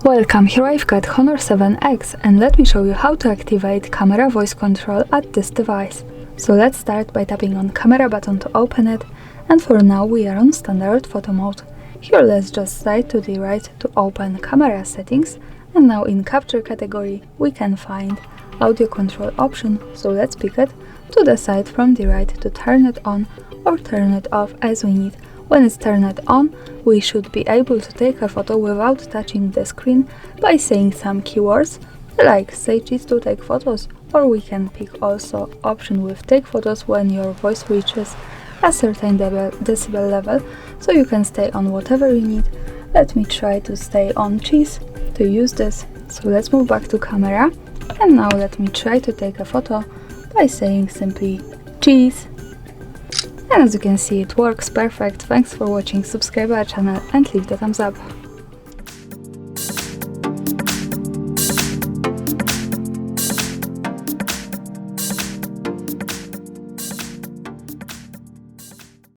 Welcome, here I've got Honor 7X and let me show you how to activate camera voice control at this device. So let's start by tapping on camera button to open it, and for now we are on standard photo mode. Here let's just slide to the right to open camera settings, and now in capture category we can find audio control option, so let's pick it to the side from the right to turn it on or turn it off as we need. When it's turned on, we should be able to take a photo without touching the screen by saying some keywords like say cheese to take photos, or we can pick also option with take photos when your voice reaches a certain decibel level, so you can stay on whatever you need. Let me try to stay on cheese to use this. So let's move back to camera, and now let me try to take a photo by saying simply cheese. And as you can see, it works perfect. Thanks for watching, subscribe our channel and leave the thumbs up.